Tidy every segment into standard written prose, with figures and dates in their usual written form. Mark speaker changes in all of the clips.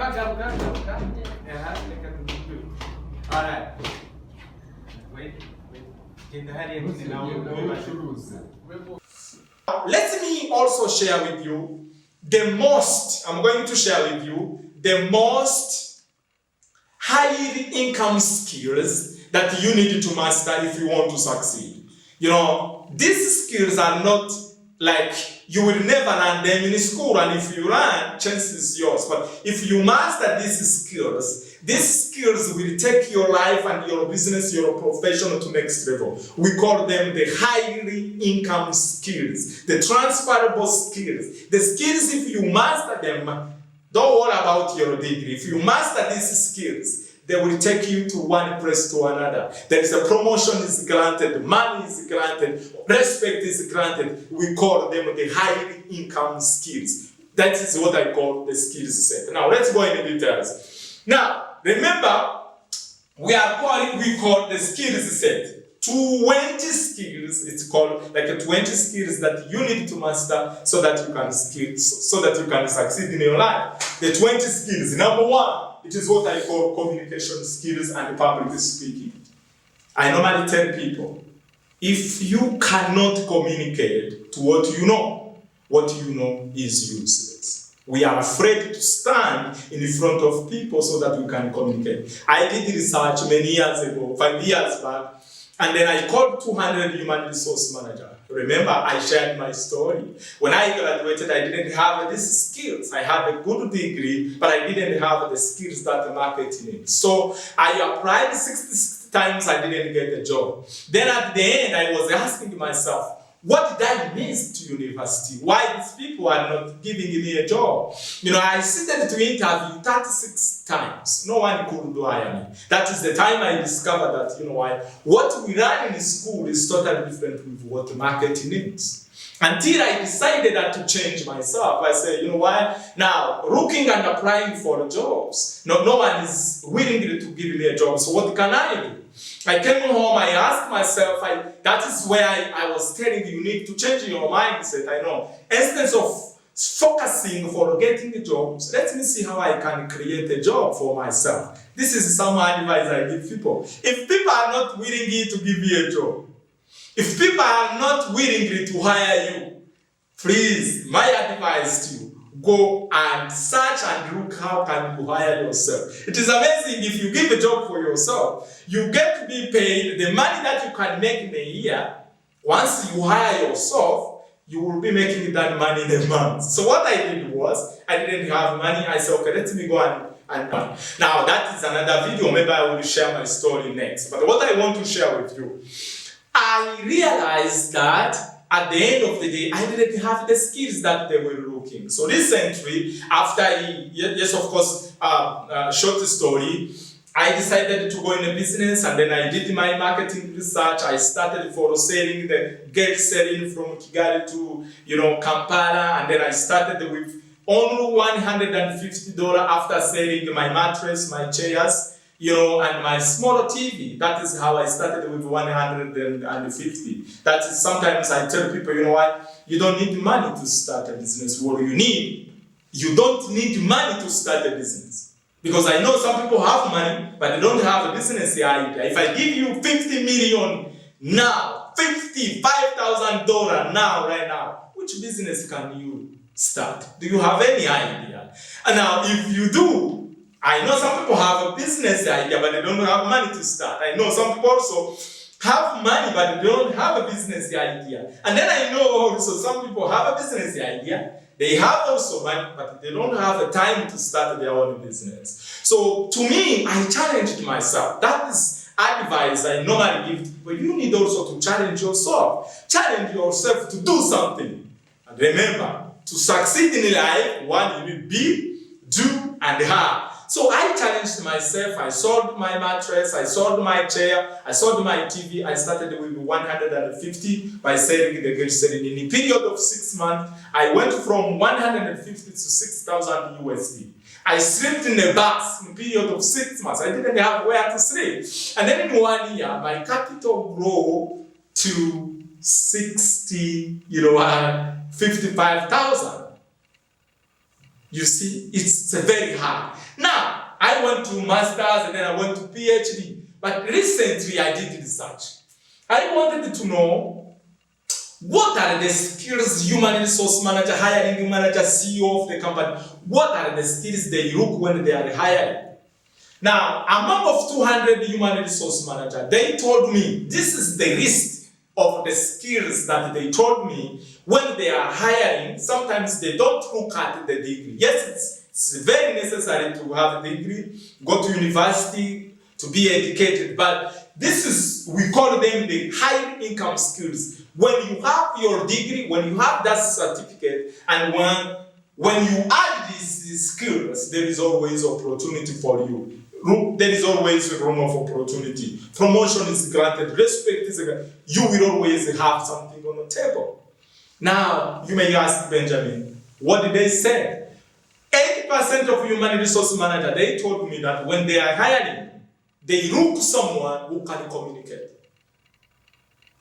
Speaker 1: All right. Wait. Let me also share with you I'm going to share with you the most high income skills that you need to master if you want to succeed. These skills are not like you will never learn them in school, and if you learn, chance is yours. But if you master these skills will take your life and your business, your profession to next level. We call them the highly income skills, the transferable skills. The skills, if you master them, don't worry about your degree. If you master these skills, they will take you to one place to another. There is a promotion is granted, money is granted, respect is granted. We call them the highly income skills. That is what I call the skills set. Now let's go into details. Now remember, we call the skills set 20 skills. It's called like a 20 skills that you need to master so that you can succeed in your life. The 20 skills. Number one, it is what I call communication skills and public speaking. I normally tell people, if you cannot communicate to what you know is useless. We are afraid to stand in front of people so that we can communicate. I did research many years ago, 5 years back, and then I called 200 human resource managers. Remember, I shared my story. When I graduated, I didn't have these skills. I had a good degree, but I didn't have the skills that the market needs. So I applied 60 times, I didn't get the job. Then at the end, I was asking myself, what did I miss to university? Why these people are not giving me a job? I started to interview 36 times. No one could hire me. That is the time I discovered that, what we learn in school is totally different with what the market needs. Until I decided that to change myself. I said, now looking and applying for jobs, no one is willing to give me a job. So what can I do? I came home, I asked myself, that is where I was telling you need to change your mindset. I know. Instead of focusing for getting a job, let me see how I can create a job for myself. This is some advice I give people. If people are not willing to give you a job, if people are not willing to hire you, please, my advice to you, go and search and look how can you hire yourself. It is amazing if you give a job for yourself, you get to be paid the money that you can make in a year. Once you hire yourself, you will be making that money in a month. So what I did was, I didn't have money. I said, okay, let me go and now that is another video. Maybe I will share my story next. But what I want to share with you, I realized that at the end of the day, I didn't have the skills that they were looking. So recently, after short story, I decided to go in a business, and then I did my marketing research. I started for selling selling from Kigali to Kampala, and then I started with only $150 after selling my mattress, my chairs, and my smaller TV. That is how I started with 150. That is, sometimes I tell people, you don't need money to start a business. What you don't need money to start a business. Because I know some people have money, but they don't have a business idea. If I give you $50 million now, $55,000 now, right now, which business can you start? Do you have any idea? And now, if you do, I know some people have a business idea, but they don't have money to start. I know some people also have money, but they don't have a business idea. And then I know also some people have a business idea. They have also money, but they don't have the time to start their own business. So to me, I challenged myself. That is advice I normally give to people. You need also to challenge yourself. Challenge yourself to do something. And remember, to succeed in life, one, you need be, do, and have. So I challenged myself. I sold my mattress, I sold my chair, I sold my TV. I started with 150 by selling the good selling. In a period of 6 months, I went from 150 to 6,000 USD. I slept in a bus in a period of 6 months. I didn't have where to sleep. And then in 1 year, my capital grew to 55,000. You see, it's very hard. Now, I went to master's and then I went to PhD. But recently I did research. I wanted to know what are the skills human resource manager, hiring manager, CEO of the company, what are the skills they look when they are hiring? Now, among of 200 human resource managers, they told me, this is the list of the skills that they told me when they are hiring. Sometimes they don't look at the degree. Yes, it's very necessary to have a degree, go to university to be educated, but this is, we call them the high income skills. When you have your degree, when you have that certificate, and when you add these skills, there is always opportunity for you. There is always a room of opportunity. Promotion is granted, respect is granted. You will always have something on the table. Now, you may ask Benjamin, what did they say? 80% of human resource managers, they told me that when they are hiring, they look for someone who can communicate,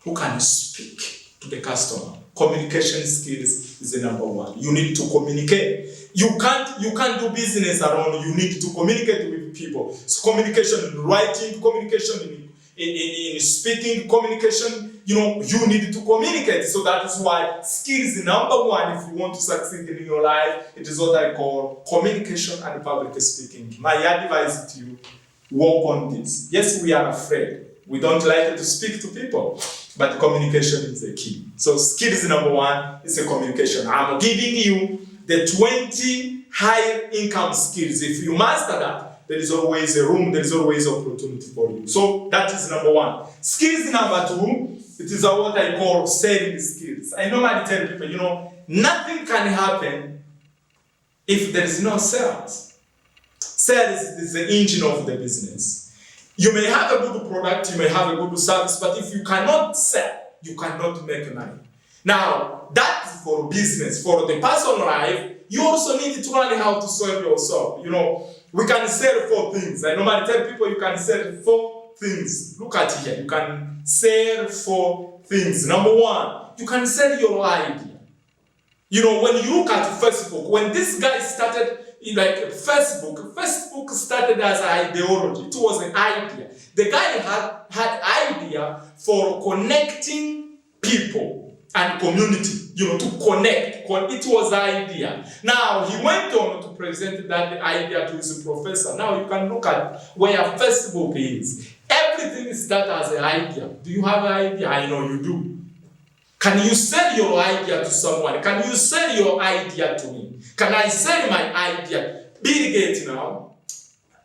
Speaker 1: who can speak to the customer. Communication skills is the number one. You need to communicate. You can't do business alone. You need to communicate with people. So communication in writing, communication in speaking, communication, you need to communicate. So that is why skills is number one if you want to succeed in your life. It is what I call communication and public speaking. My advice to you, work on this. Yes, we are afraid. We don't like to speak to people, but communication is the key. So skills number one is a communication. I'm giving you the 20 high income skills. If you master that, there is always a room, there is always opportunity for you. So that is number one. Skills number two, it is what I call selling skills. I normally tell people, nothing can happen if there is no sales. Sales is the engine of the business. You may have a good product, you may have a good service, but if you cannot sell, you cannot make money. Now, that is for business. For the personal life, you also need to learn how to sell yourself. We can sell 4 things. I normally tell people you can sell 4 things. Look at here. You can sell 4 things. Number one, you can sell your idea. When you look at Facebook, when this guy started, Facebook started as an ideology. It was an idea. The guy had idea for connecting people and community, to connect. It was the idea. Now, he went on to present that idea to his professor. Now, you can look at where Facebook is. Everything starts as an idea. Do you have an idea? I know you do. Can you sell your idea to someone? Can you sell your idea to me? Can I sell my idea? Bill Gates now,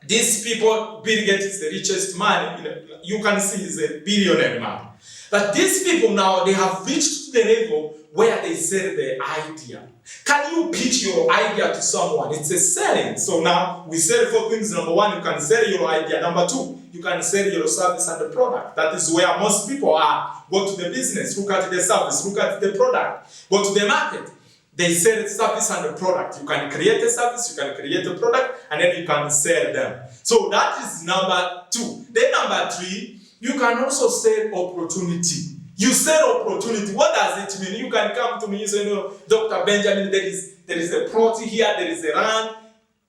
Speaker 1: these people, Bill Gates is the richest man, you can see he's a billionaire man. But these people now, they have reached the level where they sell their idea. Can you pitch your idea to someone? It's a selling. So now we sell 4 things. Number one, you can sell your idea. Number 2, you can sell your service and the product. That is where most people are. Go to the business, look at the service, look at the product, go to the market. They sell the service and the product. You can create a service, you can create a product, and then you can sell them. So that is number 2. Then number 3, you can also sell opportunity. You sell opportunity. What does it mean? You can come to me and say, Dr. Benjamin, there is a plot here, there is a land.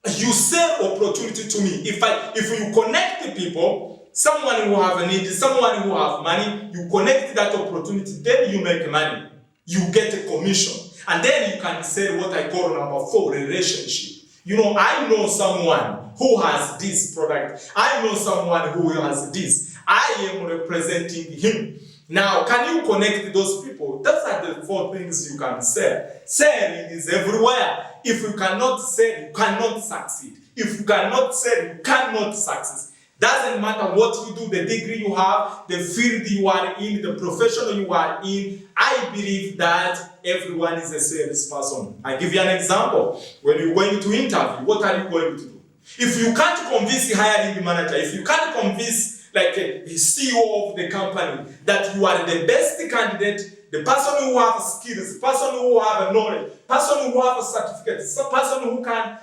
Speaker 1: You sell opportunity to me. If you connect the people, someone who have a need, someone who have money, you connect that opportunity, then you make money. You get a commission. And then you can sell what I call number 4, relationship. I know someone who has this product. I know someone who has this. I am representing him. Now, can you connect those people? Those are the 4 things you can sell. Selling is everywhere. If you cannot sell, you cannot succeed. If you cannot sell, you cannot succeed. Doesn't matter what you do, the degree you have, the field you are in, the profession you are in. I believe that everyone is a salesperson. I give you an example. When you're going to interview, what are you going to do? If you can't convince the hiring manager, if you can't convince the CEO of the company that you are the best candidate, the person who has skills, the person who has knowledge, the person who has a certificate, the person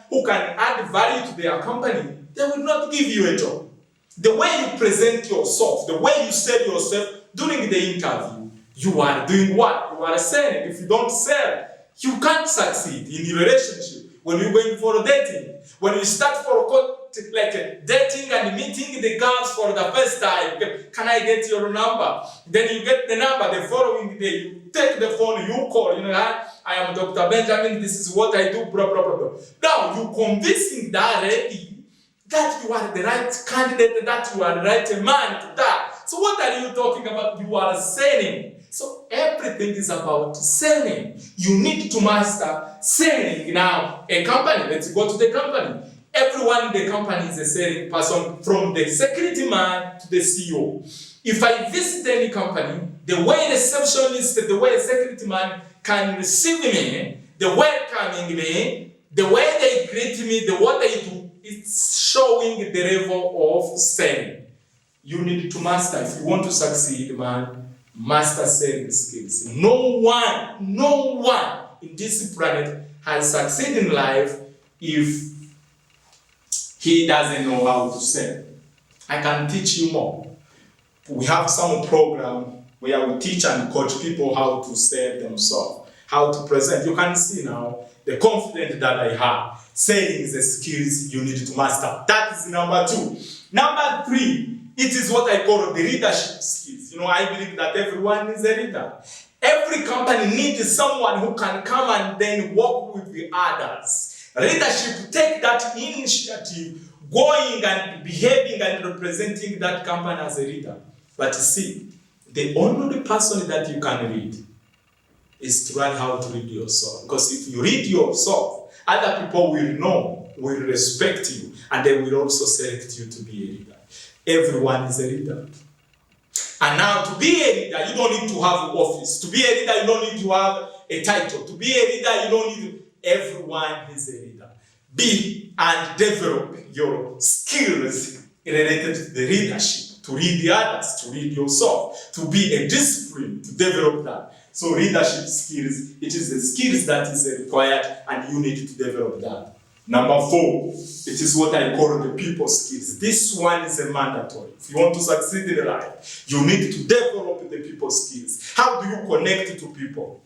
Speaker 1: who can add value to their company, they will not give you a job. The way you present yourself, the way you sell yourself during the interview, you are doing what? You are selling. If you don't sell, you can't succeed in your relationship. when you're going for dating, when you start for dating and meeting the girls for the first time. Can I get your number? Then you get the number. The following day, you take the phone, you call. I am Dr. Benjamin. This is what I do. Blah blah blah blah. Now you convincing that lady that you are the right candidate, that you are the right man to that. So what are you talking about? You are selling. So everything is about selling. You need to master selling. Now, a company, let's go to the company. Everyone in the company is a selling person, from the security man to the CEO. If I visit any company, the way receptionist, the way security man can receive me, the welcoming me, the way they greet me, the what they do, it's showing the level of selling. You need to master. If you want to succeed, man, master selling skills. No one in this planet has succeeded in life if he doesn't know how to sell. I can teach you more. We have some program where we teach and coach people how to sell themselves, how to present. You can see now the confidence that I have. Selling is a skills you need to master. That is number 2. Number 3, it is what I call the leadership skills. I believe that everyone is a leader. Every company needs someone who can come and then work with the others. Leadership, take that initiative, going and behaving and representing that company as a leader. But see, the only person that you can lead is to learn how to lead yourself. Because if you lead yourself, other people will know, will respect you, and they will also select you to be a leader. Everyone is a leader. And now, to be a leader, you don't need to have an office. To be a leader, you don't need to have a title. To be a leader, you don't need to... Everyone is a leader. Be and develop your skills related to the leadership, to lead the others, to lead yourself, to be a discipline, to develop that. So leadership skills, it is the skills that is required, and you need to develop that. Number 4, it is what I call the people skills. This one is a mandatory. If you want to succeed in life, you need to develop the people skills. How do you connect to people?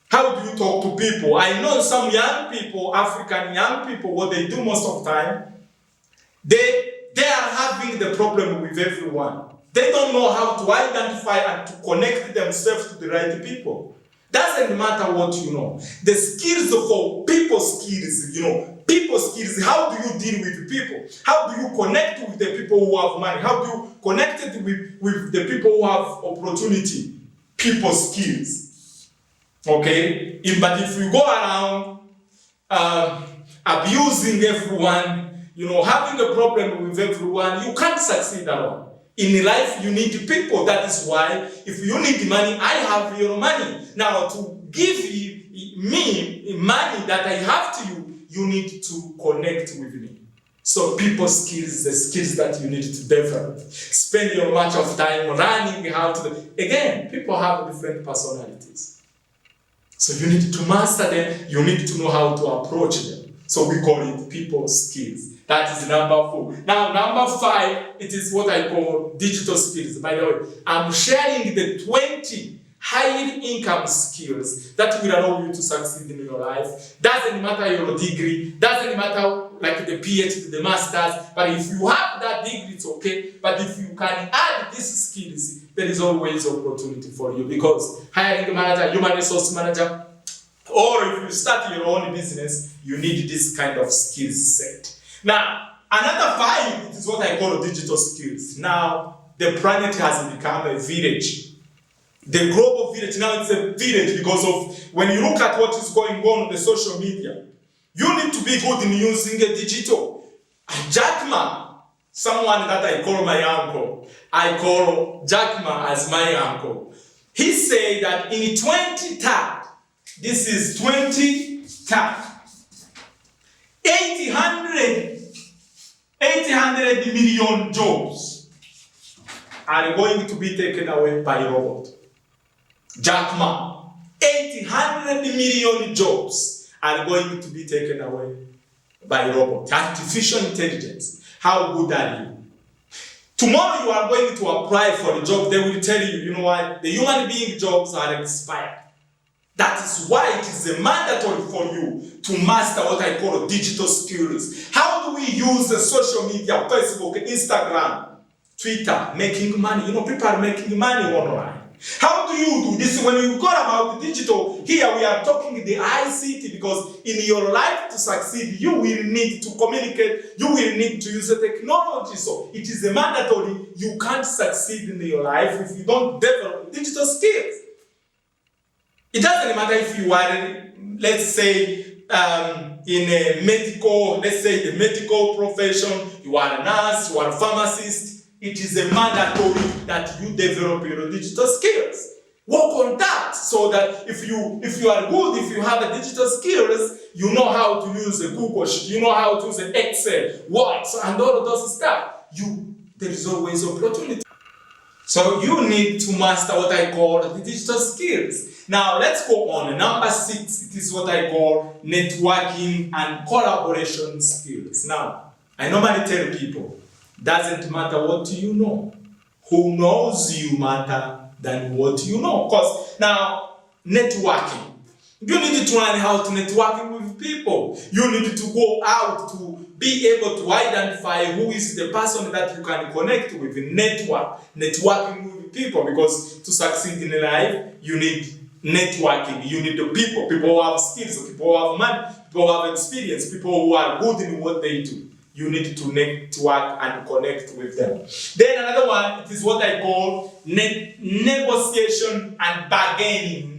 Speaker 1: How do you talk to people? I know some young people, African young people, what they do most of the time, they are having the problem with everyone. They don't know how to identify and to connect themselves to the right people. Doesn't matter what you know. The skills for people skills, people skills, how do you deal with people? How do you connect with the people who have money? How do you connect it with the people who have opportunity? People skills. Okay? But if you go around abusing everyone, having a problem with everyone, you can't succeed alone. In life, you need people. That is why, if you need money, I have your money. Now, to give me money that I have to you, you need to connect with me. So, people skills, the skills that you need to develop. Spend your much of time learning how to... Again, people have different personalities. So you need to master them, you need to know how to approach them. So we call it people skills. That is number 4. Now, number 5, it is what I call digital skills. By the way, I'm sharing the 20 high income skills that will allow you to succeed in your life. Doesn't matter your degree, doesn't matter like the PhD, the masters, but if you have that degree, it's okay. But if you can add these skills, there is always opportunity for you, because hiring manager, human resource manager, or if you start your own business, you need this kind of skills set. Now, another 5, it is what I call digital skills. Now, the planet has become a village. The global village, now it's a village because of when you look at what is going on the social media, you need to be good in using a digital. Jack Ma, someone that I call my uncle, I call Jack Ma as my uncle. He said that in 2030, this is 2030, 800 million jobs are going to be taken away by robot. Jack Ma, 800 million jobs are going to be taken away by robot. Artificial intelligence. How good are you? Tomorrow you are going to apply for a job. They will tell you, you know what? The human being jobs are expired. That is why it is mandatory for you to master what I call digital skills. How do we use the social media, Facebook, Instagram, Twitter, making money? People are making money online. How do you do this? When we talk about digital, here we are talking the ICT, because in your life to succeed, you will need to communicate, you will need to use the technology. So it is mandatory. You can't succeed in your life if you don't develop digital skills. It doesn't matter if you are, let's say, in a medical, let's say the medical profession, you are a nurse, you are a pharmacist. It is a mandatory that you develop your digital skills. Work on that so that if you are good, if you have a digital skills, you know how to use a Google Sheet, you know how to use an Excel, Word, and all of those stuff. There is always opportunity. So you need to master what I call the digital skills. Now let's go on. Number 6, it is what I call networking and collaboration skills. Now, I normally tell people, doesn't matter what you know. Who knows you matter than what you know. Because now, networking. You need to learn how to network with people. You need to go out to be able to identify who is the person that you can connect with. Networking with people, because to succeed in life, you need networking. You need the people who have skills, people who have money, people who have experience, people who are good in what they do. You need to network and connect with them. Then another one, it is what I call negotiation and bargaining.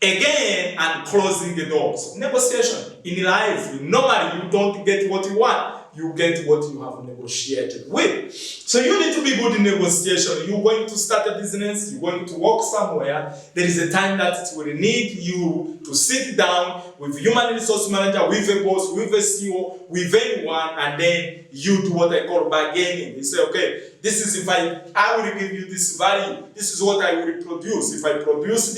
Speaker 1: Again, and closing the doors. Negotiation. In life, normally you don't get what you want. You get what you have negotiated with. So you need to be good in negotiation. You're going to start a business, you're going to work somewhere. There is a time that it will need you to sit down with human resource manager, with a boss, with a CEO, with anyone, and then you do what I call bargaining. You say, okay, this is if I will give you this value. This is what I will produce. If I produce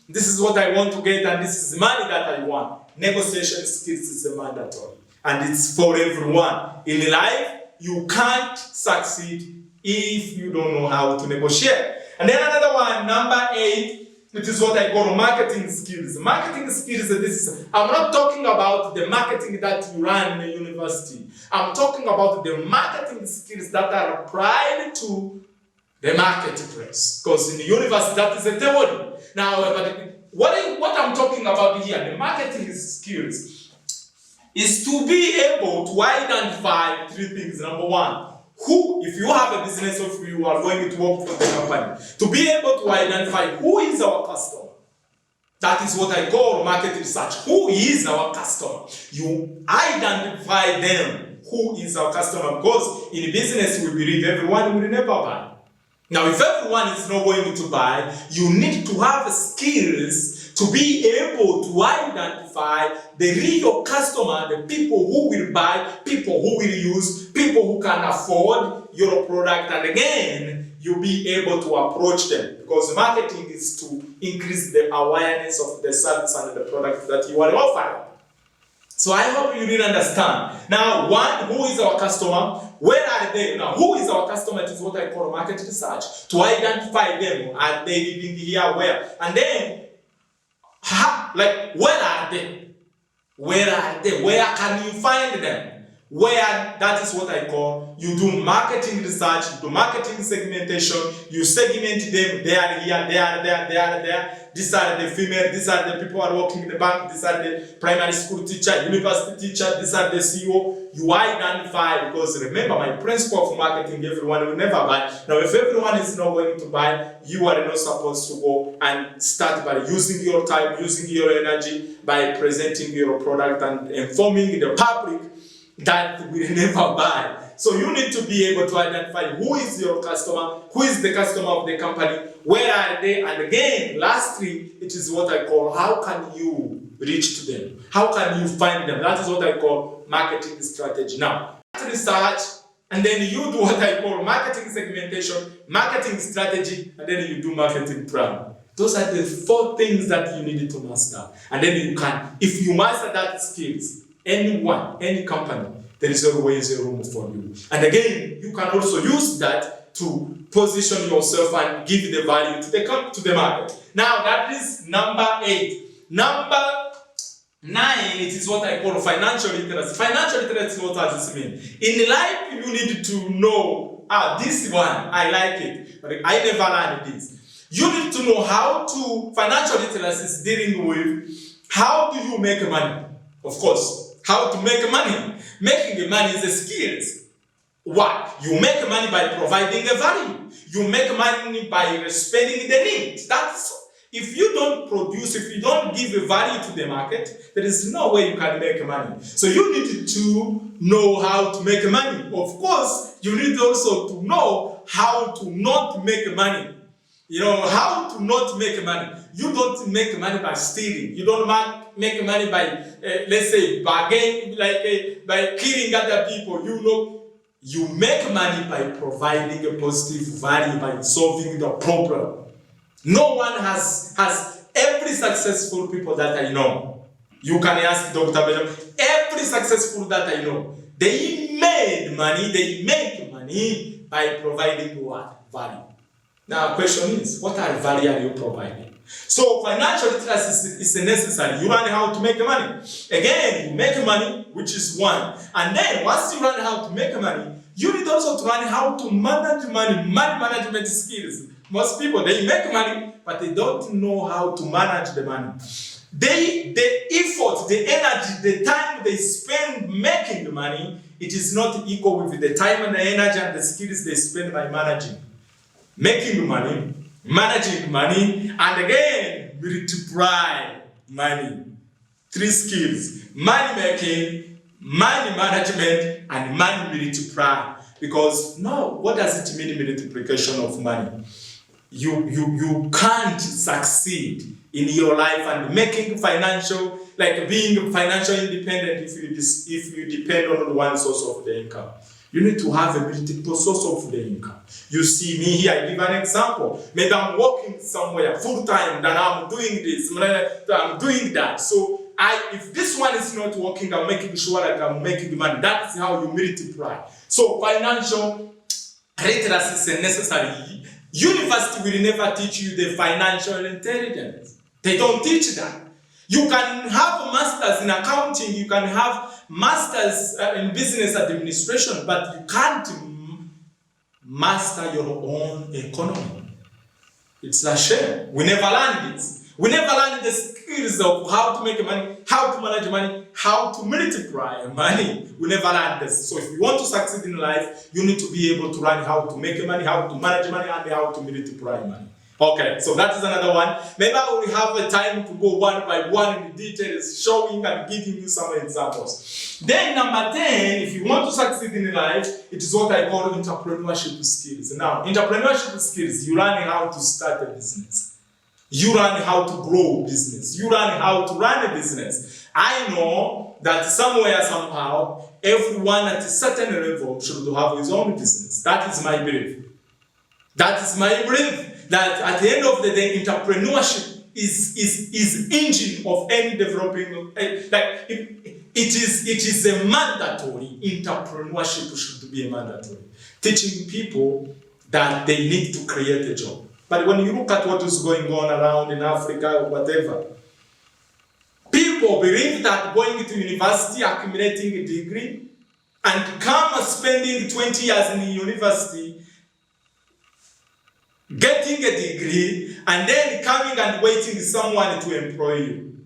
Speaker 1: this is what I want to get, and this is the money that I want. Negotiation skills is a mandatory, and it's for everyone. In life, you can't succeed if you don't know how to negotiate. And then another one, number 8, it is what I call marketing skills. Marketing skills, I'm not talking about the marketing that you run in the university. I'm talking about the marketing skills that are applied to the marketplace. Because in the university, that is a theory. Now, what I'm talking about here, the marketing skills, is to be able to identify 3 things. Number 1, who, if you have a business or if you are going to work for the company, to be able to identify who is our customer. That is what I call market research. Who is our customer? You identify them. Who is our customer? Because in business, we believe everyone will never buy. Now, if everyone is not going to buy, you need to have skills to be able to identify the real customer, the people who will buy, people who will use, people who can afford your product. And again, you'll be able to approach them, because marketing is to increase the awareness of the service and the product that you are offering. So I hope you did understand. Now, 1, who is our customer? Where are they? Now, who is our customer? It is what I call market research. To identify them. Are they living here? Where? And then, where are they? Where are they? Where can you find them? Where, that is what I call, you do marketing research, you do marketing segmentation, you segment them, they are here, they are there, they are there. These are the female, these are the people who are working in the bank, these are the primary school teacher, university teacher, these are the CEO. You identify, because remember my principle of marketing, everyone will never buy. Now if everyone is not going to buy, you are not supposed to go and start by using your time, using your energy, by presenting your product and informing the public that will never buy. So you need to be able to identify who is your customer, who is the customer of the company, where are they, and again, lastly, it is what I call, how can you reach to them? How can you find them? That is what I call marketing strategy. Now, research, and then you do what I call marketing segmentation, marketing strategy, and then you do marketing plan. Those are the 4 things that you need to master. And then you can, if you master that skills, anyone, any company, there is always a room for you. And again, you can also use that to position yourself and give the value to the market. Now, that is number 8. Number 9, it is what I call financial literacy. Financial literacy, what does this mean? In life, you need to know, this one, I like it, but I never learned this. You need to know how to, financial literacy is dealing with how do you make money. Of course, how to make money. Making money is a skill. What? You make money by providing a value. You make money by spending the need. That's if you don't produce, if you don't give a value to the market, there is no way you can make money. So you need to know how to make money. Of course, you need also to know how to not make money. You know, how to not make money. You don't make money by stealing. You don't make money by, let's say, bargaining, by killing other people. You know, you make money by providing a positive value, by solving the problem. No one has every successful people that I know. You can ask Dr. Benjamin. Every successful that I know, they made money. They make money by providing what? Value. Now, the question is, what value are you providing? So, financial literacy is necessary. You learn how to make money. Again, you make money, which is one. And then, once you learn how to make money, you need also to learn how to manage money, money management skills. Most people, they make money, but they don't know how to manage the money. The effort, the energy, the time they spend making the money, it is not equal with the time and the energy and the skills they spend by managing. Making money, managing money, and again, multiply money. 3 skills: money making, money management, and money multiply. Because now, what does it mean, multiplication of money? You can't succeed in your life and making financial, like being financial independent if you depend on one source of the income. You need to have a multiple source of the income. You see me here, I give an example. Maybe I'm working somewhere full time, then I'm doing this, I'm doing that. So if this one is not working, I'm making sure that I'm making money. That's how you multiply. So financial literacy is necessary. University will never teach you the financial intelligence. They don't teach that. You can have a master's in accounting, you can have masters in business administration, but you can't master your own economy. It's a shame. We never learned it. We never learned the skills of how to make money, how to manage money, how to multiply money. We never learned this. So if you want to succeed in life, you need to be able to learn how to make money, how to manage money, and how to multiply money. Okay, so that is another one. Maybe I will have a time to go one by one in the details, showing and giving you some examples. Then number 10, if you want to succeed in life, it is what I call entrepreneurship skills. Now, entrepreneurship skills, you learn how to start a business. You learn how to grow a business. You learn how to run a business. I know that somewhere, somehow, everyone at a certain level should have his own business. That is my belief. That is my belief. That at the end of the day, entrepreneurship is engine of any developing. It is a mandatory. Entrepreneurship should be a mandatory. Teaching people that they need to create a job. But when you look at what is going on around in Africa or whatever, people believe that going to university, accumulating a degree, and come spending 20 years in the university, getting a degree, and then coming and waiting for someone to employ you.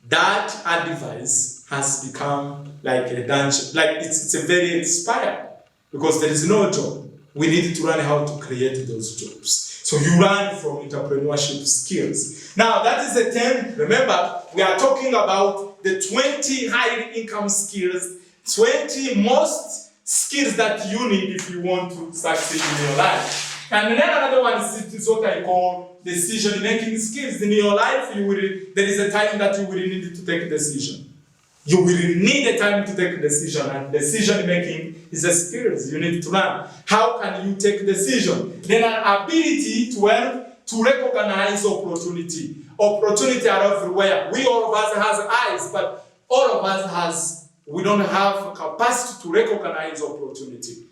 Speaker 1: That advice has become like a dungeon, like it's a very expired, because there is no job. We need to learn how to create those jobs. So you learn from entrepreneurship skills. Now that is the 10. Remember, we are talking about the 20 high income skills, 20 most skills that you need if you want to succeed in your life. And then another one is what I call decision-making skills. In your life, there is a time that you will need to take a decision. You will need a time to take a decision, and decision-making is a skill you need to learn. How can you take a decision? Then an ability to recognize opportunity. Opportunity are everywhere. We all of us has eyes, but all of us we don't have capacity to recognize opportunity.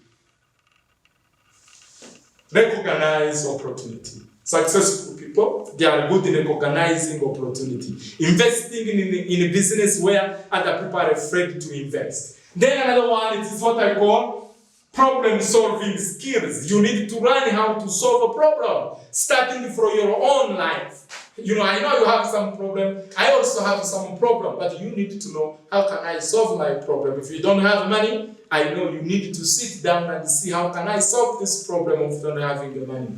Speaker 1: Recognize opportunity. Successful people, they are good in recognizing opportunity. Investing in a business where other people are afraid to invest. Then another one, it is what I call problem-solving skills. You need to learn how to solve a problem, starting from your own life. I know you have some problem. I also have some problem, but you need to know, how can I solve my problem? If you don't have money, I know you need to sit down and see, how can I solve this problem of not having the money?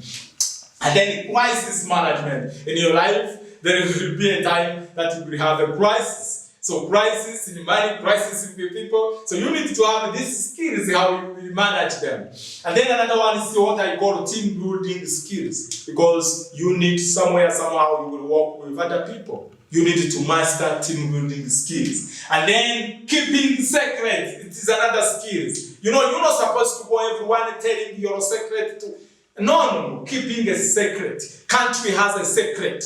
Speaker 1: And then crisis management. In your life, there will be a time that you will have a crisis. So crisis in money, crisis in people. So you need to have these skills, how you will manage them. And then another one is what I call team building skills. Because you need somehow you will work with other people. You need to master team building skills. And then keeping secrets. It is another skills. You're not supposed to go everyone telling your secret to. No. Keeping a secret. Country has a secret.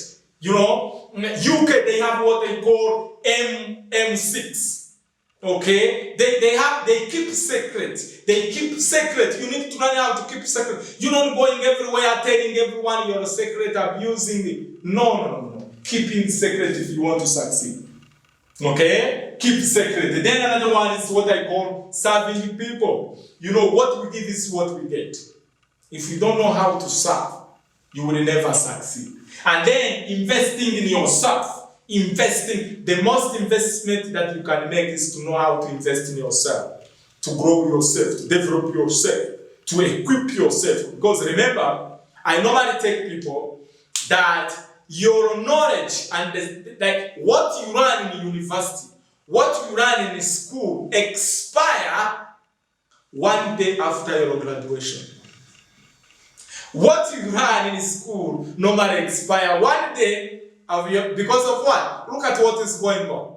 Speaker 1: UK, they have what they call M6. Okay? They keep secret. They keep secret. You need to learn how to keep secret. You're not going everywhere telling everyone your secret, abusing it. No. Keeping secret if you want to succeed. Okay? Keep secret. Then another one is what I call serving people. What we give is what we get. If you don't know how to serve, you will never succeed. And then investing in yourself. The most investment that you can make is to know how to invest in yourself, to grow yourself, to develop yourself, to equip yourself. Because remember, I normally tell people that your knowledge and what you learn in university, what you learn in school expire one day after your graduation. What you learn in school normally expire one day because of what? Look at what is going on.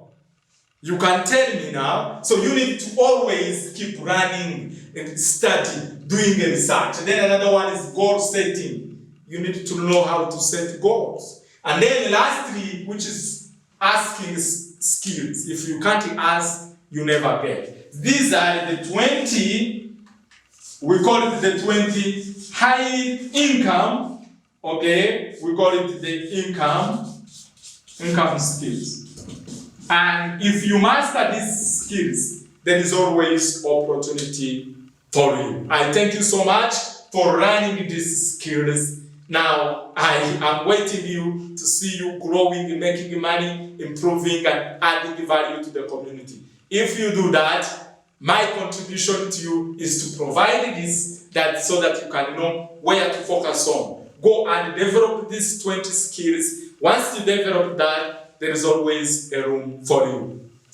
Speaker 1: You can tell me now. So you need to always keep running and study, doing research. And then another one is goal setting. You need to know how to set goals. And then lastly, which is asking skills. If you can't ask, you never get. These are the 20, we call it the 20 high income, okay? We call it the income skills. And if you master these skills, there is always opportunity for you. I thank you so much for learning these skills. Now, I am waiting you to see you growing, making money, improving, and adding value to the community. If you do that, my contribution to you is to provide this so that you can know where to focus on. Go and develop these 20 skills. Once you develop that, there is always a room for you.